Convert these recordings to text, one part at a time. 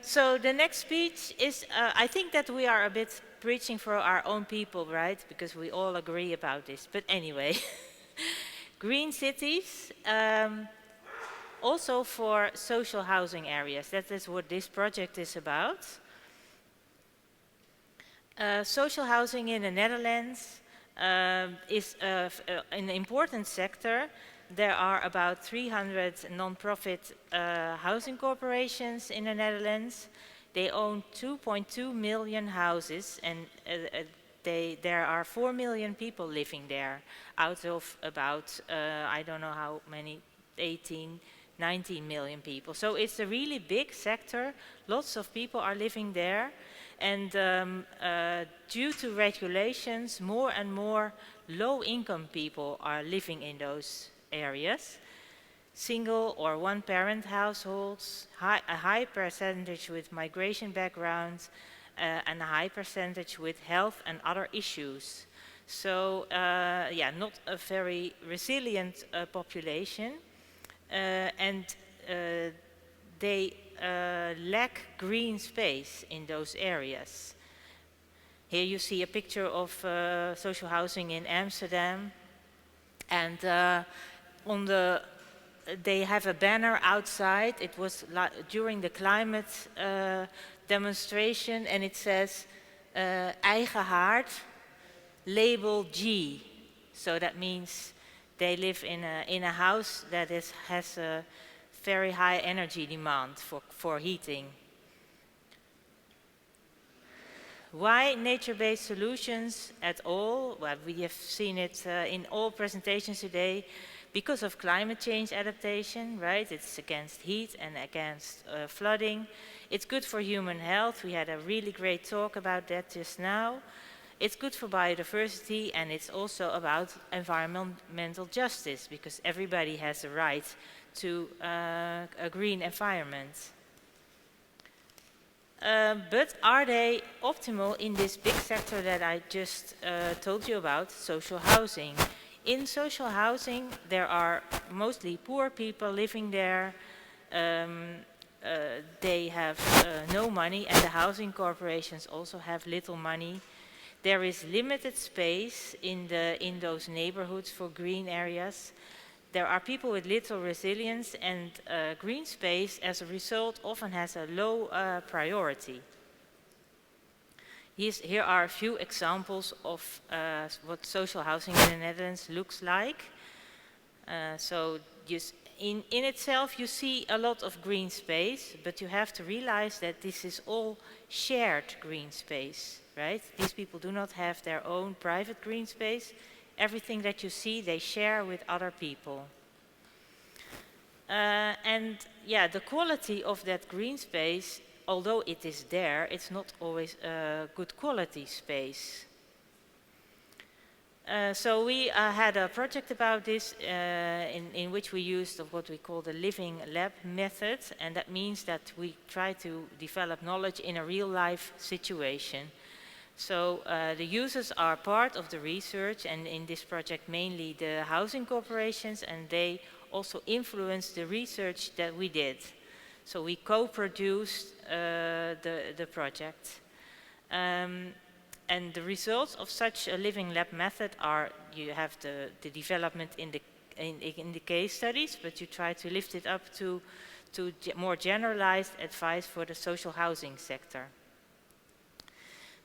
So the next speech is, I think that we are a bit preaching for our own people, right? Because we all agree about this. But anyway, green cities, also for social housing areas. That is what this project is about. Social housing in the Netherlands is an important sector. There are about 300 non-profit housing corporations in the Netherlands. They own 2.2 million houses, and there are 4 million people living there, out of about, I don't know how many, 18, 19 million people. So it's a really big sector. Lots of people are living there. And due to regulations, more and more low-income people are living in those areas. Single or one-parent households, a high percentage with migration backgrounds, and a high percentage with health and other issues. So, yeah, not a very resilient population. And they lack green space in those areas. Here you see a picture of social housing in Amsterdam, and they have a banner outside. It was during the climate demonstration, and it says eigen haard, label G. So that means they live in a house that has a very high energy demand for heating. Why nature-based solutions at all? Well, we have seen it in all presentations today. Because of climate change adaptation, right? It's against heat and against flooding. It's good for human health. We had a really great talk about that just now. It's good for biodiversity, and it's also about environmental justice, because everybody has a right to a green environment. But are they optimal in this big sector that I just told you about, social housing? In social housing, there are mostly poor people living there. They have no money, and the housing corporations also have little money. There is limited space in those neighborhoods for green areas. There are people with little resilience, and green space, as a result, often has a low priority. Here are a few examples of what social housing in the Netherlands looks like. So just in itself, you see a lot of green space, but you have to realize that this is all shared green space, right? These people do not have their own private green space. Everything that you see, they share with other people. And yeah, the quality of that green space, although it is there, it's not always a good quality space. So we had a project about this in which we used what we call the living lab method, and that means that we try to develop knowledge in a real life situation. So the users are part of the research, and in this project mainly the housing corporations, and they also influence the research that we did. So we co-produced the project. And the results of such a living lab method are, you have the development in the case studies, but you try to lift it up to more generalized advice for the social housing sector.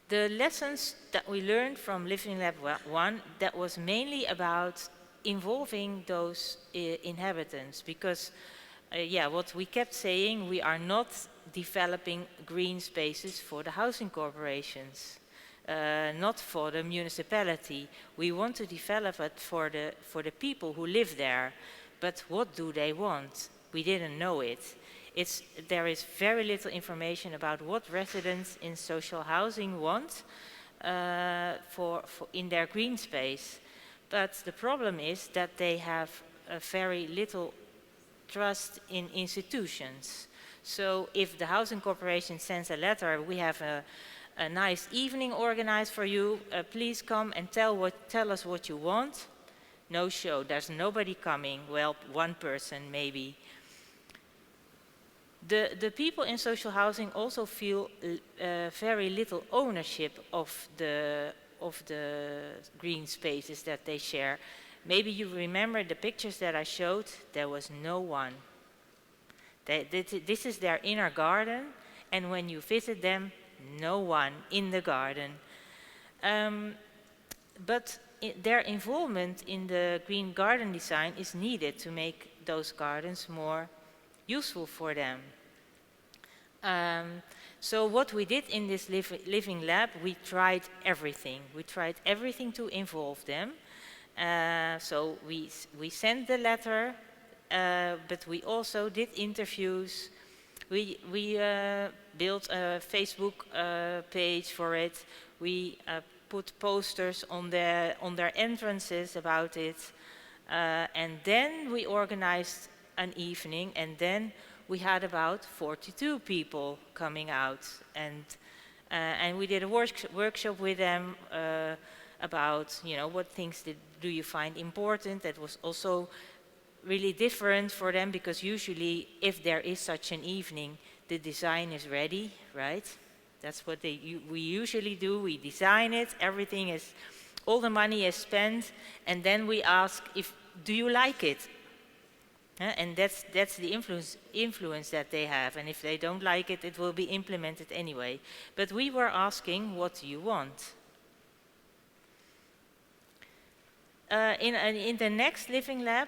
The lessons that we learned from Living Lab 1, that was mainly about involving those inhabitants, because yeah, what we kept saying, we are not developing green spaces for the housing corporations, not for the municipality. We want to develop it for the people who live there. But what do they want? We didn't know it. There is very little information about what residents in social housing want in their green space. But the problem is that they have very little trust in institutions. So if the housing corporation sends a letter, we have a nice evening organized for you, please come and tell us what you want. No show, there's nobody coming. Well, one person maybe. The people in social housing also feel very little ownership of the green spaces that they share. Maybe you remember the pictures that I showed. There was no one. This is their inner garden, and when you visit them, no one in the garden. But their involvement in the green garden design is needed to make those gardens more useful for them. So what we did in this living lab, we tried everything. We tried everything to involve them. So we sent the letter, but we also did interviews. We built a Facebook page for it. We put posters on their entrances about it. And then we organized an evening, and then we had about 42 people coming out. And we did a workshop with them about, what things do you find important. That was also really different for them, because usually if there is such an evening, the design is ready, right? That's what we usually do. We design it, everything is, all the money is spent, and then we ask, do you like it? And that's the influence that they have, and if they don't like it, it will be implemented anyway. But we were asking, what do you want? In the next living lab,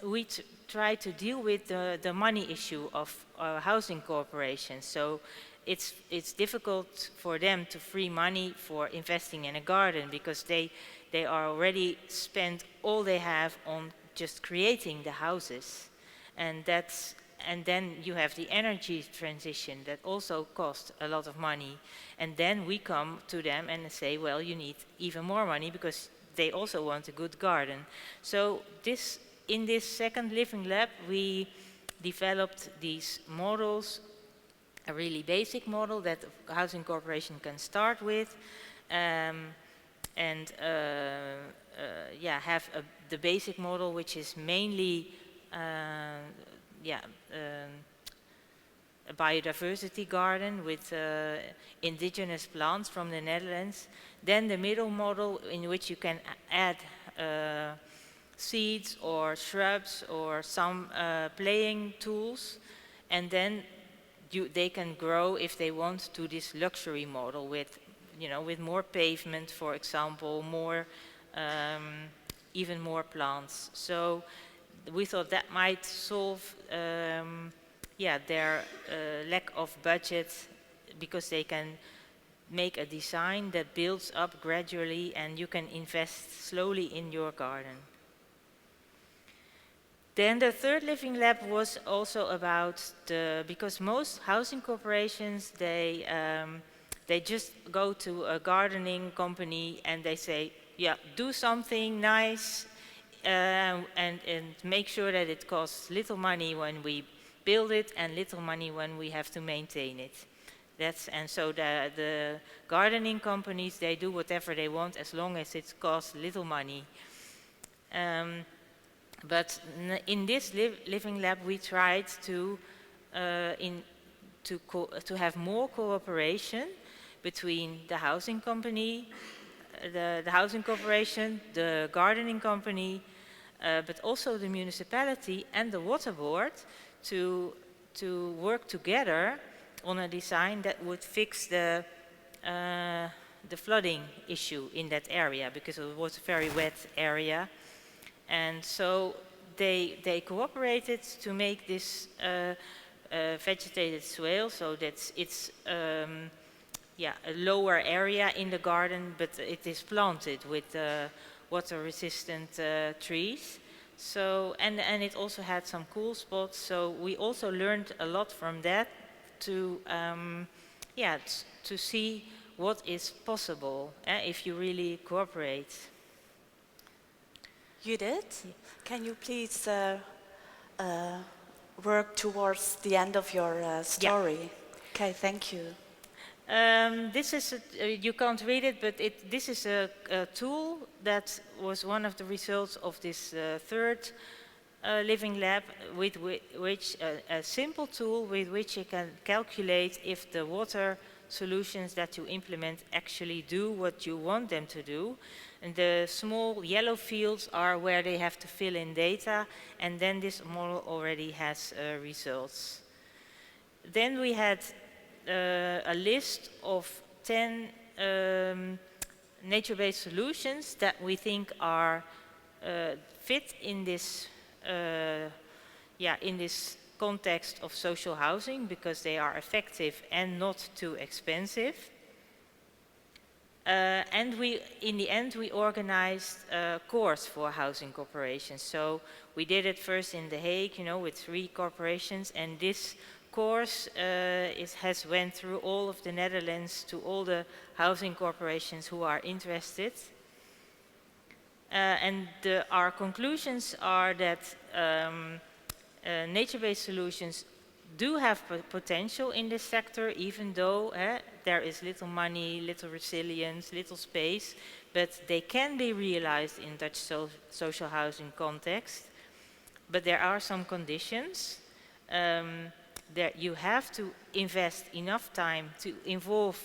we try to deal with the money issue of housing corporations. So it's difficult for them to free money for investing in a garden, because they are already spent all they have on just creating the houses. And then you have the energy transition that also costs a lot of money. And then we come to them and say, well, you need even more money, because they also want a good garden. So in this second living lab, we developed these models, a really basic model that a housing corporation can start with, and have the basic model, which is mainly a biodiversity garden with indigenous plants from the Netherlands. Then the middle model, in which you can add seeds or shrubs or some playing tools, and then they can grow, if they want, to this luxury model with, with more pavement, for example, even more plants. So we thought that might solve their lack of budget, because they can make a design that builds up gradually, and you can invest slowly in your garden. Then the third living lab was also about because most housing corporations, they just go to a gardening company and they say, do something nice and make sure that it costs little money when we build it and little money when we have to maintain it. And so the gardening companies, they do whatever they want as long as it costs little money. But in this living lab, we tried to have more cooperation between the housing company, the housing corporation, the gardening company, but also the municipality and the water board to work together on a design that would fix the flooding issue in that area, because it was a very wet area. And so they cooperated to make this vegetated swale, so that it's a lower area in the garden, but it is planted with water-resistant trees. So and it also had some cool spots. So we also learned a lot from that to see what is possible if you really cooperate. Judith, can you please work towards the end of your story? Yeah. Okay, thank you. This is you can't read it, but this is a tool that was one of the results of this third living lab with which a simple tool with which you can calculate if the water solutions that you implement actually do what you want them to do. And the small yellow fields are where they have to fill in data, and then this model already has results. Then we had a list of 10 nature-based solutions that we think are fit in this in this context of social housing, because they are effective and not too expensive. And in the end, we organized a course for housing corporations. So we did it first in The Hague, with 3 corporations, and this course has went through all of the Netherlands to all the housing corporations who are interested. And our conclusions are that nature-based solutions do have potential in this sector, even though there is little money, little resilience, little space, but they can be realized in Dutch social housing context. But there are some conditions. That you have to invest enough time to involve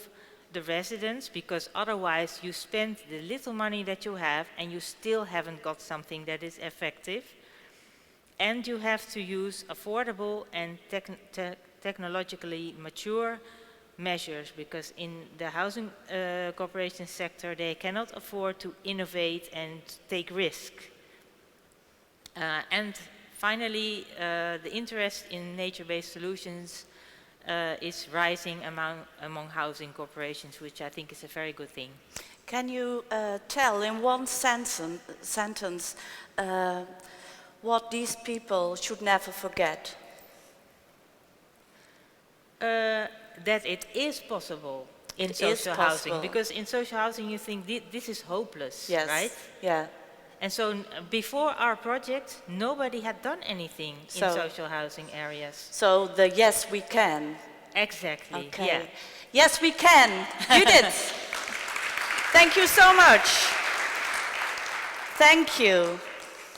the residents, because otherwise you spend the little money that you have and you still haven't got something that is effective. And you have to use affordable and technologically mature measures, because in the housing corporation sector they cannot afford to innovate and take risk. And finally, the interest in nature-based solutions is rising among housing corporations, which I think is a very good thing. Can you tell in one sentence what these people should never forget? That it is possible in social housing, because in social housing you think this is hopeless, yes. Right? Yeah. And so before our project, nobody had done anything in social housing areas. So the yes we can. Exactly. Okay. Yeah. Yes we can. Judith, thank you so much. Thank you.